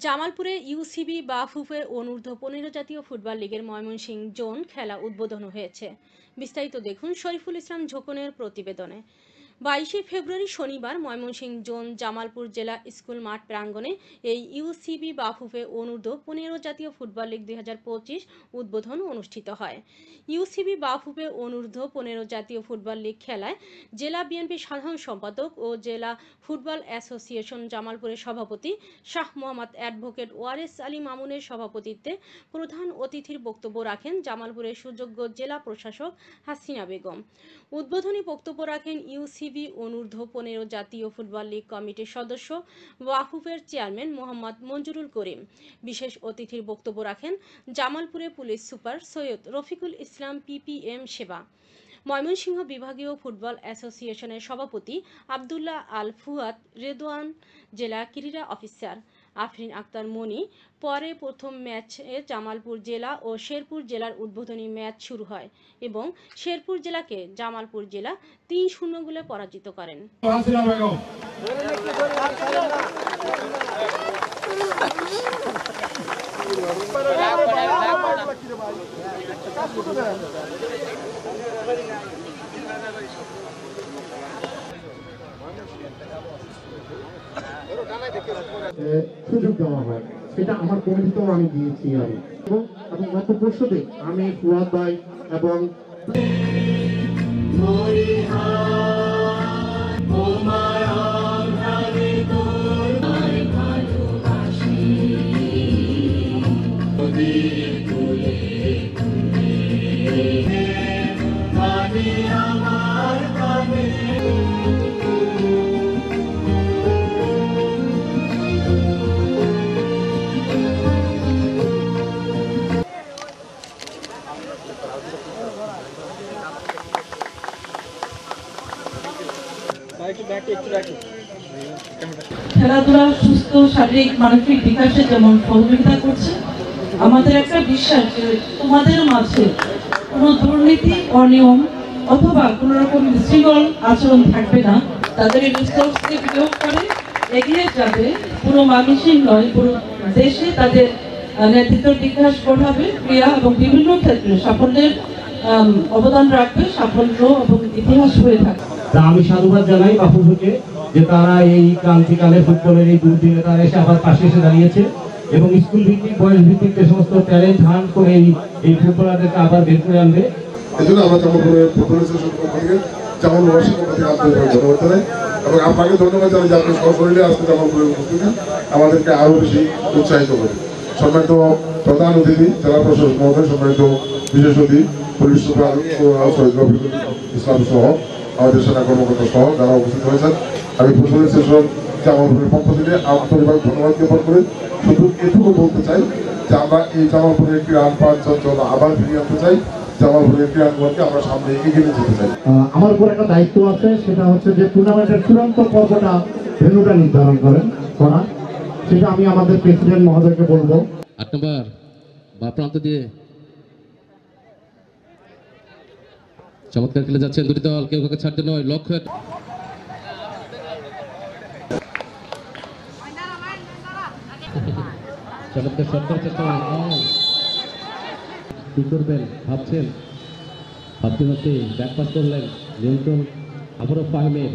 জামালপুরে ইউসিবি বাফুফে অনূর্ধ্ব-15 জাতীয় ফুটবল লিগের ময়মনসিংহ জোন খেলা উদ্বোধন হয়েছে। বিস্তারিত দেখুন শরীফুল ইসলাম ঝোকনের প্রতিবেদনে। 22শে ফেব্রুয়ারি শনিবার ময়মনসিংহ জোন জামালপুর জেলা স্কুল মাঠ প্রাঙ্গণে এই ইউসিবি বাফুফে অনূর্ধ্ব-15 জাতীয় ফুটবল লিগ 2025 উদ্বোধন অনুষ্ঠিত হয়। ইউসিবি বাফুফে অনূর্ধ্ব-15 জাতীয় ফুটবল লিগ খেলায় জেলা বিএনপি সাধারণ সম্পাদক ও জেলা ফুটবল অ্যাসোসিয়েশন জামালপুরের সভাপতি শাহ মোহাম্মদ অ্যাডভোকেট ওয়ারেস আলী মামুনের সভাপতিত্বে প্রধান অতিথির বক্তব্য রাখেন জামালপুরের সুযোগ্য জেলা প্রশাসক হাসিনা বেগম। উদ্বোধনী বক্তব্য রাখেন ইউসিবি অনূর্ধ্ব-15 জাতীয় ফুটবল লীগ কমিটির সদস্য ওয়াফুফের চেয়ারম্যান মোহাম্মদ মঞ্জুরুল করিম। বিশেষ অতিথির বক্তব্য রাখেন জামালপুরে police super Syed Rafiqul Islam PPM সেবা, ময়মনসিংহ বিভাগীয় ফুটবল অ্যাসোসিয়েশনের সভাপতি আবদুল্লাহ আল ফুয়াদ রেদওয়ান, জেলা ক্রীড়া অফিসার আফরিন আক্তার মনি। পরে প্রথম ম্যাচে জামালপুর জেলা ও শেরপুর জেলার উদ্বোধনী ম্যাচ শুরু হয় এবং শেরপুর জেলাকে জামালপুর জেলা 3-0 গোলে পরাজিত করেন। সুযোগ দেওয়া হয়, সেটা আমার কমিটিতেও আমি দিয়েছি এবং গত পরশুতে আমি ফুয়াদ ভাই এবং খেলাধুলা সুস্থ শারীরিক মানসিক বিকাশে যেমন সহযোগিতা করছে, আমাদের একটা বিশ্বাস যে তোমাদের মাঝে কোনো দুর্নীতি, অনিয়ম অথবা কোনো রকম বিশৃঙ্খল আচরণ থাকবে না। তাদের এই রিসোর্সকে বিনিয়োগ করে এগিয়ে যাবে, পুরো ময়মনসিংহ নয় পুরো দেশে তাদের নেতৃত্ব বিকাশ ঘটাবে, ক্রিয়া এবং বিভিন্ন ক্ষেত্রে সাফল্যের অবদান রাখবে, সাফল্য এবং ইতিহাস হয়ে থাকবে। আমি সাধুবাদ জানাই বাফুফুকে যে তারা এই ক্রান্তিকালে ফুটবলের এই দুর্দিনে তারা এসে আবার পাশে এসে দাঁড়িয়েছে এবং স্কুল ভিত্তিক বয়স ভিত্তিক যে সমস্ত ট্যালেন্ট হান্ট করে এই ফুটবলারদেরকে আবার বের করে আনবে। এই জন্য আমরা জামালপুরের ফুটবল অ্যাসোসিয়েশন পক্ষ থেকে জামালপুরবাসীর পক্ষ থেকে আন্তরিকভাবে ধন্যবাদ জানাই এবং আপনাকে ধন্যবাদ জানাই যে আপনি সশরীরে আজকে জামালপুরের উপস্থিতি আমাদেরকে আরও বেশি উৎসাহিত করে। সম্মানিত প্রধান অতিথি জেলা প্রশাসক মহোদয়, সম্মানিত বিশেষ অতিথি পুলিশ সুপার সৈয়দ রফিকুল ইসলাম সহ আমাদের সেনা কর্মকর্তা সহ যারা উপস্থিত হয়েছেন, আমি ফুটবল অ্যাসোসিয়েশন জামালপুরের পক্ষ থেকে আন্তরিকভাবে ধন্যবাদ জ্ঞাপন করে শুধু এটুকু বলতে চাই যে আমরা এই জামালপুরের ক্রীড়া চঞ্চল আবার ফিরিয়ে আনতে চাই। জামালপুরের ক্রীড়াঙ্গনকে আমরা সামনে এগিয়ে নিয়ে যেতে চাই। আমার উপর একটা দায়িত্ব আছে, সেটা হচ্ছে যে টুর্নামেন্টের চূড়ান্ত পর্বটা ভেন্যুটা নির্ধারণ করা, সেটা আমি আমাদের প্রেসিডেন্ট মহোদয়কে বলবো। 8 নম্বর বা প্রান্ত দিয়ে চমৎকার খেলে যাচ্ছেন দুটি দল, কেউ কাউকে ছাড়তে নয়, লক্ষ্য চমৎকার সরকার চেষ্টা কি করবেন ভাবছেন, ভাবতে ভাবতে ব্যাক পাস করলেন নিয়ন্ত্রণ আবারও ফাইমের